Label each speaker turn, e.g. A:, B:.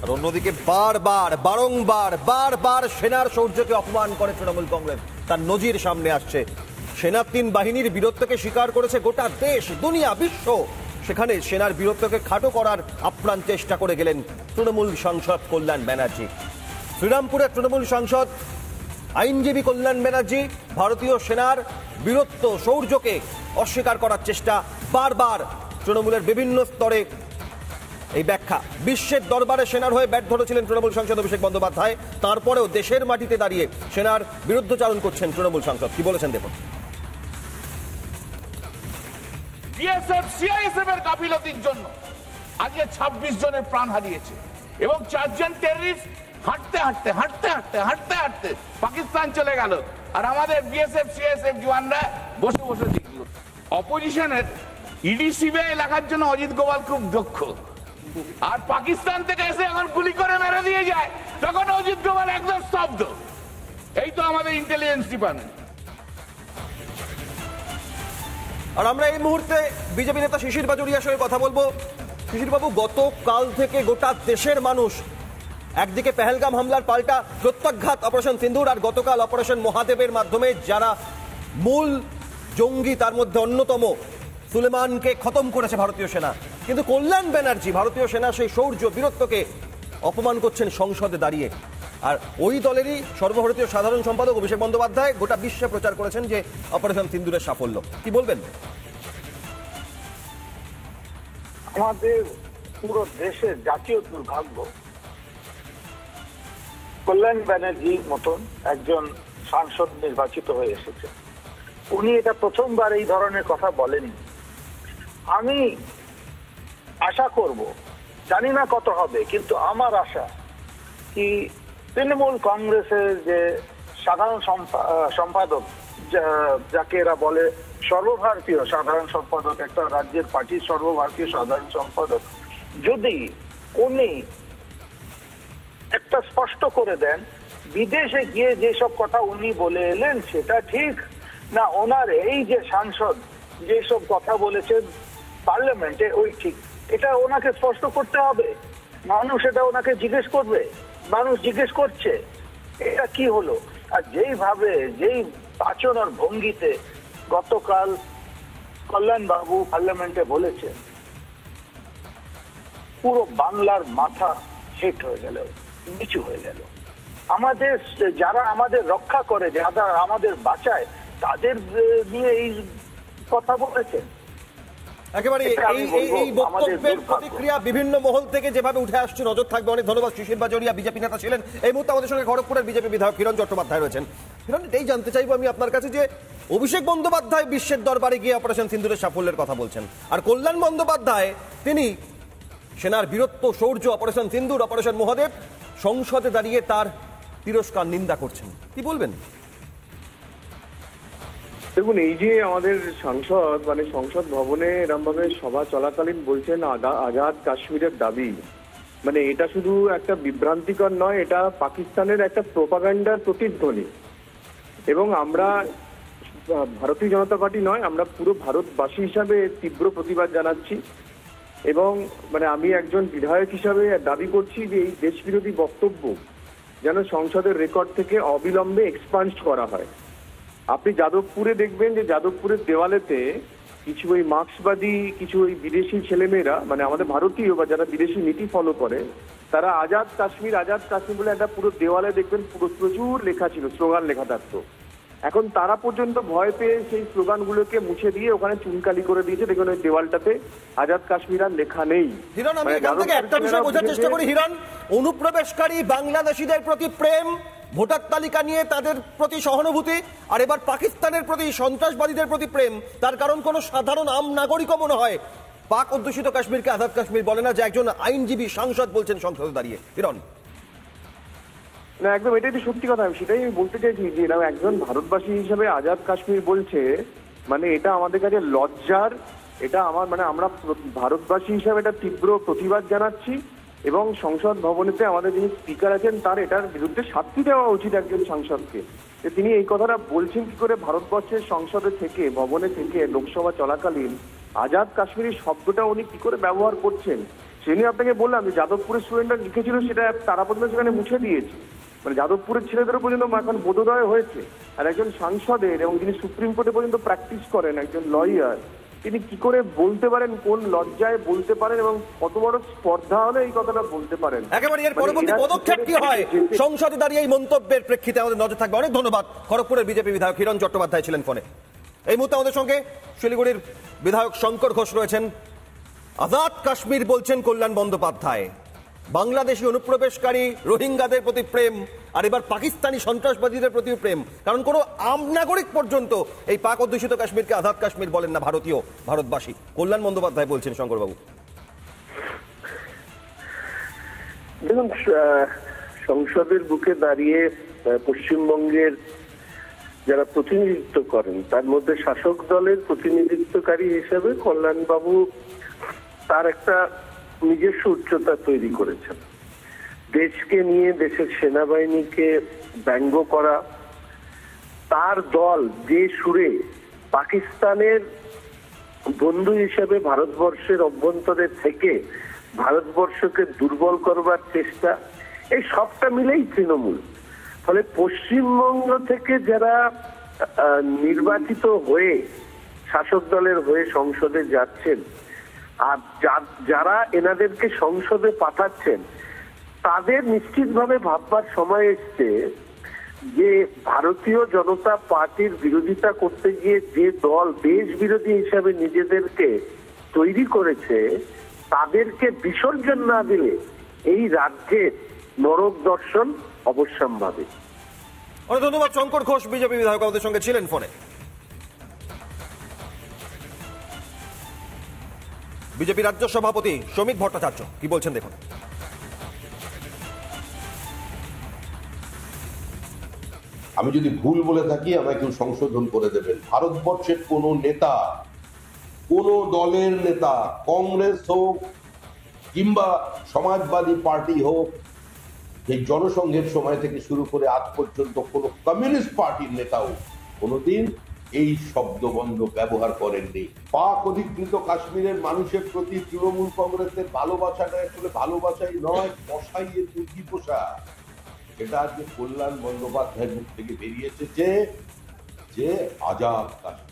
A: আর অন্যদিকে বারবার সেনার শৌর্যকে অপমান করে তৃণমূল কংগ্রেস। তার নজির সামনে আসছে। সেনা 3 বাহিনীর বীরত্বকে স্বীকার করেছে গোটা দেশ, দুনিয়া, বিশ্ব। সেখানে সেনার বীরত্বকে খাটো করার আপ্রাণ চেষ্টা করে গেলেন তৃণমূল সাংসদ কল্যাণ ব্যানার্জি। শ্রীরামপুরের তৃণমূল সাংসদ আইনজীবী কল্যাণ ব্যানার্জি ভারতীয় সেনার বীরত্ব, শৌর্যকে অস্বীকার করার চেষ্টা বারবার তৃণমূলের বিভিন্ন স্তরে। এই ব্যাখ্যা বিশ্বের দরবারে সেনার হয়ে ব্যাট ধরেছিলেন তৃণমূল সাংসদ অভিষেক বন্দ্যোপাধ্যায়। তারপরেও দেশের মাটিতে দাঁড়িয়ে সেনার বিরুদ্ধচারণ করছেন তৃণমূল সাংসদ। কি বলেছেন দেখুন।
B: বিএসএফ সিআইএসএফ এর গাফিলতির জন্য আজকে 26 জনের প্রাণ হারিয়েছে এবং 4 জন টেররিস্ট হাঁটতে পাকিস্তান চলে গেল। আর আমাদের বিএসএফ সিআইএসএফ জওয়ানরা বসে দেখলো। অপোজিশনের ইডি সিবিআই লেখার জন্য অজিত গোপাল খুব দক্ষ, আর পাকিস্তান থেকে এসে এখন গুলি করে মেরে দিয়ে যায়, তখন অজিত গোপাল একদম স্তব্ধ। এই তো আমাদের ইন্টেলিজেন্স ডিপার্টমেন্ট।
A: আর আমরা এই মুহূর্তে বিজেপি নেতা শিশির বাজোরিয়ার সঙ্গে কথা বলবো। শিশির বাবু, গতকাল থেকে গোটা দেশের মানুষ একদিকে পেহেলগাম হামলার পাল্টা প্রত্যাঘাত অপারেশন সিন্দুর, আর গতকাল অপারেশন মহাদেবের মাধ্যমে যারা মূল জঙ্গি তার মধ্যে অন্যতম সুলেমানকে খতম করেছে ভারতীয় সেনা। কিন্তু কল্যাণ ব্যানার্জি ভারতীয় সেনা সেই শৌর্য বীরত্বকে অপমান করছেন সংসদে দাঁড়িয়ে। আর ওই দলেরই সর্বভারতীয় সাধারণ সম্পাদক অভিষেক বন্দ্যোপাধ্যায় গোটা বিশ্বে প্রচার করেছেন যে অপারেশন সিন্দুরের সাফল্য। কি বলবেন?
C: আমাদের পুরো দেশের জাতীয় দুর্ভাগ্য, কল্যাণ ব্যানার্জির মতন একজন সাংসদ নির্বাচিত হয়ে এসেছে। উনি এটা প্রথমবার এই ধরনের কথা বলেনি। আমি আশা করব, জানি না কত হবে, কিন্তু আমার আশা কি তৃণমূল কংগ্রেসের যে সাধারণ সম্পাদক, যাকে এরা বলে সর্বভারতীয় সাধারণ সম্পাদক, একটা রাজ্যের পার্টির সর্বভারতীয় সাধারণ সম্পাদক, যদি উনি একটা স্পষ্ট করে দেন বিদেশে গিয়ে যেসব কথা উনি বলে এলেন সেটা ঠিক না, ওনার এই যে সাংসদ যেসব কথা বলেছেন পার্লামেন্টে ওই ঠিক, এটা ওনাকে স্পষ্ট করতে হবে। মানুষ এটা ওনাকে জিজ্ঞেস করবে, মানুষ জিজ্ঞেস করছে এটা কি হলো। আর যেইভাবে যেই আচরণ ভঙ্গিতে গতকাল কল্যাণ বাবু পার্লামেন্টে বলেছেন, পুরো বাংলার মাথা হেট হয়ে গেল, নিচু হয়ে গেল। আমাদের যারা আমাদের রক্ষা করে, যারা আমাদের বাঁচায়, তাদের নিয়ে এই কথা বলেছেন।
A: একেবারে এই বক্তব্যের প্রতিক্রিয়া বিভিন্ন মহল থেকে যেভাবে উঠে আসছে নজর থাকবে। অনেক ধন্যবাদ। শিশির বাজোরিয়া বিজেপি নেতা ছিলেন। এই মুহূর্তে আমাদের সঙ্গে খড়গপুরের বিজেপি বিধায়ক হিরণ চট্টোপাধ্যায় রয়েছেন। হিরণ, এটাই জানতে চাইবো আমি আপনার কাছে যে অভিষেক বন্দ্যোপাধ্যায় বিশ্বের দরবারে গিয়ে অপারেশন সিন্দুরের সাফল্যের কথা বলছেন, আর কল্যাণ বন্দ্যোপাধ্যায় তিনি সেনার বীরত্ব, শৌর্য, অপারেশন সিন্দুর, অপারেশন মহাদেব সংসদে দাঁড়িয়ে তার তিরস্কার, নিন্দা করছেন। কি বলবেন?
D: দেখুন, এই যে আমাদের সাংসদ সংসদ ভবনে এরকম ভাবে সভা চলাকালীন বলছেন আজাদ কাশ্মীরের দাবি, এটা শুধু একটা বিভ্রান্তিকর নয়, এটা পাকিস্তানের একটা প্রোপাগান্ডার প্রতিধ্বনি। এবং আমরা ভারতীয় জনতা পার্টি নয়, আমরা পুরো ভারতবাসী হিসাবে তীব্র প্রতিবাদ জানাচ্ছি। এবং আমি একজন বিধায়ক হিসাবে দাবি করছি যে এই দেশবিরোধী বক্তব্য যেন সংসদের রেকর্ড থেকে অবিলম্বে এক্সপাঞ্জ করা হয়। আপনি যাদবপুরে দেখবেন যে যাদবপুরের দেওয়ালেতে কিছু ওই মার্ক্সবাদী, কিছু ওই বিদেশি ছেলেমেয়েরা, আমাদের ভারতীয় বা যারা বিদেশি নীতি ফলো করে, তারা আজাদ কাশ্মীর বলে একটা পুরো দেওয়ালে দেখবেন প্রচুর লেখা ছিল, স্লোগান লেখা থাকতো। এখন তারা পর্যন্ত ভয় পেয়ে সেই স্লোগানগুলোকে মুছে দিয়ে ওখানে চুনকালি করে দিয়েছে। দেখুন, ওই দেওয়ালটাতে আজাদ কাশ্মীর আর লেখা নেই।
A: হিরণ, আমি এখান থেকে একটা বিষয় বোঝার চেষ্টা করি। হিরণ, অনুপ্রবেশকারী বাংলাদেশিদের প্রতি প্রেম, ভোটার তালিকা নিয়ে তাদের প্রতি সহানুভূতি, আর এবার পাকিস্তানের প্রতি, সন্ত্রাসবাদীদের প্রতি প্রেম, তার কারণ কোন সাধারণ আম নাগরিকও মনে হয় পাক অধ্যুষিত কাশ্মীরকে আজাদ কাশ্মীর বলে না, যে একজন আইনজীবী সাংসদ বলছেন সংসদে দাঁড়িয়ে। হিরণ,
D: না, একদম এটাই তো সত্যি কথা। আমি সেটাই বলতে চাইছি যে একজন ভারতবাসী হিসেবে আজাদ কাশ্মীর বলছে, এটা আমাদের কাছে লজ্জার। এটা আমার আমরা ভারতবাসী হিসাবে এটা তীব্র প্রতিবাদ জানাচ্ছি। এবং সংসদ ভবনেতে আমাদের যিনি স্পিকার আছেন, তার এটার বিরুদ্ধে শাস্তি দেওয়া উচিত একজন সাংসদকে। তিনি এই কথাটা বলছেন কি করে ভারতবর্ষের সংসদে থেকে, ভবনে থেকে, লোকসভা চলাকালীন আজাদ কাশ্মীরি শব্দটা উনি কি করে ব্যবহার করছেন, সেদিন আপনাকে বললাম যে যাদবপুরের স্টুডেন্টরা লিখেছিল সেটা তারা পর্যন্ত সেখানে মুছে দিয়েছে, মানে যাদবপুরের ছেলেদেরও পর্যন্ত এখন বোধোদয় হয়েছে। আর একজন সাংসদের এবং যিনি সুপ্রিম কোর্টে পর্যন্ত প্র্যাকটিস করেন, একজন লয়ার, তিনি কি করে বলতে পারেন, কোন লজ্জায় বলতে পারেন এবং কত বড় স্পর্ধা হলে এই কথাটা বলতে পারেন?
A: একেবারে এর পরবর্তী পদক্ষেপ কি হয় সংসদে দাঁড়িয়ে এই মন্তব্যের প্রেক্ষিতে আমাদের নজর থাকবে। অনেক ধন্যবাদ। খড়গপুরের বিজেপি বিধায়ক হিরণ চট্টোপাধ্যায় ছিলেন ফোনে। এই মুহূর্তে আমাদের সঙ্গে শিলিগুড়ির বিধায়ক শঙ্কর ঘোষ রয়েছেন। আজাদ কাশ্মীর বলছেন কল্যাণ বন্দ্যোপাধ্যায়, বাংলাদেশি অনুপ্রবেশকারী রোহিঙ্গাদের প্রতি প্রেম, আর এবার পাকিস্তানি সন্ত্রাসবাদীদের প্রতি প্রেম। কারণ কোনো আম নাগরিক পর্যন্ত এই পাক অধ্যুষিত কাশ্মীরকে আজাদ কাশ্মীর বলেন না ভারতবাসী। কল্যাণ বন্দ্যোপাধ্যায় বলছেন। শঙ্করবাবু,
E: দেখুন, সংসদের বুকে দাঁড়িয়ে পশ্চিমবঙ্গের যারা প্রতিনিধিত্ব করেন তার মধ্যে শাসক দলের প্রতিনিধিত্বকারী হিসেবে কল্যাণবাবু তার একটা নিজস্ব উচ্চতা তৈরি করেছেন। দেশকে নিয়ে, দেশের সেনাবাহিনীকে ব্যঙ্গ করা, তার দল যে সুরে পাকিস্তানের বন্ধু হিসেবে ভারতবর্ষের অভ্যন্তরে থেকে ভারতবর্ষকে দুর্বল করবার চেষ্টা, এই সবটা মিলেই তৃণমূল। ফলে পশ্চিমবঙ্গ থেকে যারা নির্বাচিত হয়ে শাসক দলের হয়ে সংসদে যাচ্ছেন আর যারা এনাদেরকে সংসদে পাঠাচ্ছেন, তাদের নিশ্চিতভাবে ভাববার সময় এসছে যে ভারতীয় জনতা পার্টির বিরোধিতা করতে গিয়ে যে দল দেশ বিরোধী হিসাবে নিজেদেরকে তৈরি করেছে, তাদেরকে বিসর্জন না দিলে এই রাজ্যের নরক দর্শন অবশ্যম্ভাবী।
A: অনেক ধন্যবাদ। শঙ্কর ঘোষ বিজেপি বিধায়ক আমাদের সঙ্গে ছিলেন ফোনে। বিজেপি রাজ্য সভাপতি শ্রমিক ভট্টাচার্য কি বলছেন দেখুন।
F: আমি যদি ভুল বলে থাকি আমায় কেউ সংশোধন করে দেবেন। ভারতবর্ষের কোন নেতা, কোন দলের নেতা, কংগ্রেস হোক কিংবা সমাজবাদী পার্টি হোক, এই জনসংঘের সময় থেকে শুরু করে আজ পর্যন্ত কোন কমিউনিস্ট পার্টির নেতাও কোনোদিন এই শব্দবন্ধ ব্যবহার করেননি। পাক অধিকৃত কাশ্মীরের মানুষের প্রতি তৃণমূল কংগ্রেসের ভালোবাসাটা আসলে ভালোবাসাই নয়, কষাইয়ের মুরগি পোষা। এটা আজকে কল্যাণ বন্দ্যোপাধ্যায়ের মুখ থেকে বেরিয়ে এসেছে যে আজাদ কাশ্মীর।